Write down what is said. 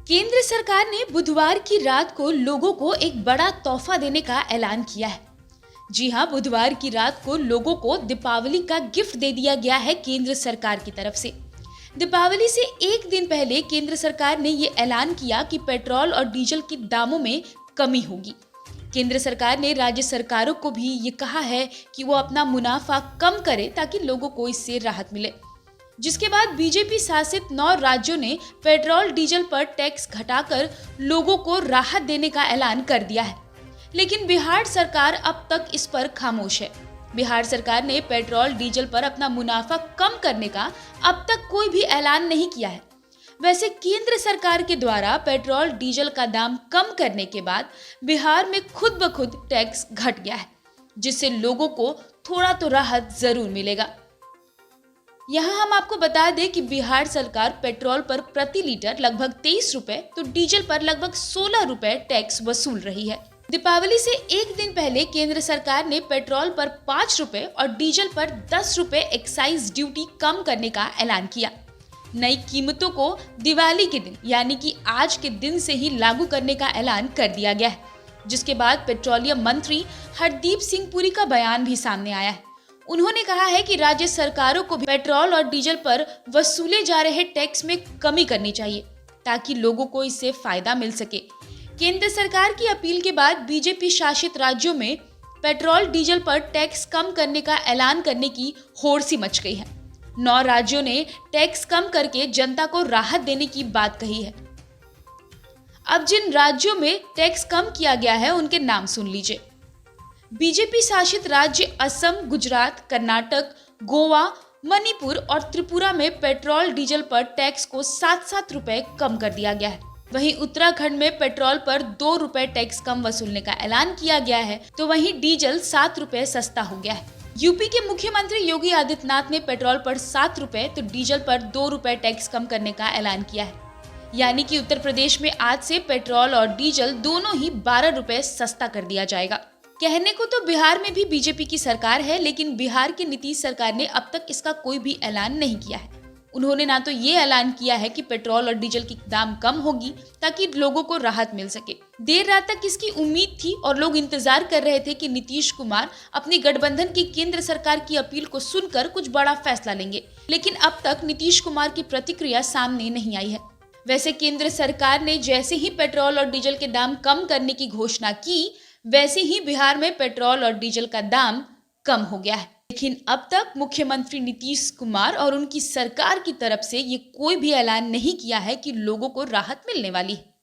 केंद्र सरकार ने बुधवार की रात को लोगों को एक बड़ा तोहफा देने का ऐलान किया है। जी हां, बुधवार की रात को लोगों को दीपावली का गिफ्ट दे दिया गया है केंद्र सरकार की तरफ से। दीपावली से एक दिन पहले केंद्र सरकार ने ये ऐलान किया कि पेट्रोल और डीजल के दामों में कमी होगी। केंद्र सरकार ने राज्य सरकारों को भी ये कहा है कि वो अपना मुनाफा कम करें ताकि लोगों को इससे राहत मिले। जिसके बाद बीजेपी शासित 9 राज्यों ने पेट्रोल डीजल पर टैक्स घटाकर लोगों को राहत देने का ऐलान कर दिया है। लेकिन बिहार सरकार अब तक इस पर खामोश है। बिहार सरकार ने पेट्रोल डीजल पर अपना मुनाफा कम करने का अब तक कोई भी ऐलान नहीं किया है। वैसे केंद्र सरकार के द्वारा पेट्रोल डीजल का दाम कम करने के बाद बिहार में खुद ब खुद टैक्स घट गया है, जिससे लोगों को थोड़ा तो राहत जरूर मिलेगा। यहाँ हम आपको बता दें कि बिहार सरकार पेट्रोल पर प्रति लीटर लगभग 23 रुपए तो डीजल पर लगभग 16 रुपए टैक्स वसूल रही है। दीपावली से एक दिन पहले केंद्र सरकार ने पेट्रोल पर 5 रुपए और डीजल पर 10 रुपए एक्साइज ड्यूटी कम करने का ऐलान किया। नई कीमतों को दिवाली के दिन यानी कि आज के दिन से ही लागू करने का ऐलान कर दिया गया है, जिसके बाद पेट्रोलियम मंत्री हरदीप सिंह पुरी का बयान भी सामने आया है। उन्होंने कहा है कि राज्य सरकारों को भी पेट्रोल और डीजल पर वसूले जा रहे टैक्स में कमी करनी चाहिए ताकि लोगों को इससे फायदा मिल सके। केंद्र सरकार की अपील के बाद बीजेपी शासित राज्यों में पेट्रोल डीजल पर टैक्स कम करने का ऐलान करने की होड़ सी मच गई है। 9 राज्यों ने टैक्स कम करके जनता को राहत देने की बात कही है। अब जिन राज्यों में टैक्स कम किया गया है उनके नाम सुन लीजिए। बीजेपी शासित राज्य असम, गुजरात, कर्नाटक, गोवा, मणिपुर और त्रिपुरा में पेट्रोल डीजल पर टैक्स को 7-7 रुपए कम कर दिया गया है। वहीं उत्तराखंड में पेट्रोल पर 2 रुपए टैक्स कम वसूलने का ऐलान किया गया है, तो वहीं डीजल 7 रुपए सस्ता हो गया है। यूपी के मुख्यमंत्री योगी आदित्यनाथ ने पेट्रोल पर 7 रुपए तो डीजल पर 2 रुपए टैक्स कम करने का ऐलान किया है। यानी कि उत्तर प्रदेश में आज से पेट्रोल और डीजल दोनों ही 12 रुपए सस्ता कर दिया जाएगा। कहने को तो बिहार में भी बीजेपी की सरकार है, लेकिन बिहार की नीतीश सरकार ने अब तक इसका कोई भी ऐलान नहीं किया है। उन्होंने ना तो ये ऐलान किया है कि पेट्रोल और डीजल की दाम कम होगी ताकि लोगों को राहत मिल सके। देर रात तक इसकी उम्मीद थी और लोग इंतजार कर रहे थे कि नीतीश कुमार अपनी गठबंधन की केंद्र सरकार की अपील को सुनकर कुछ बड़ा फैसला लेंगे, लेकिन अब तक नीतीश कुमार की प्रतिक्रिया सामने नहीं आई है। वैसे केंद्र सरकार ने जैसे ही पेट्रोल और डीजल के दाम कम करने की घोषणा की, वैसे ही बिहार में पेट्रोल और डीजल का दाम कम हो गया है। लेकिन अब तक मुख्यमंत्री नीतीश कुमार और उनकी सरकार की तरफ से ये कोई भी ऐलान नहीं किया है कि लोगों को राहत मिलने वाली है।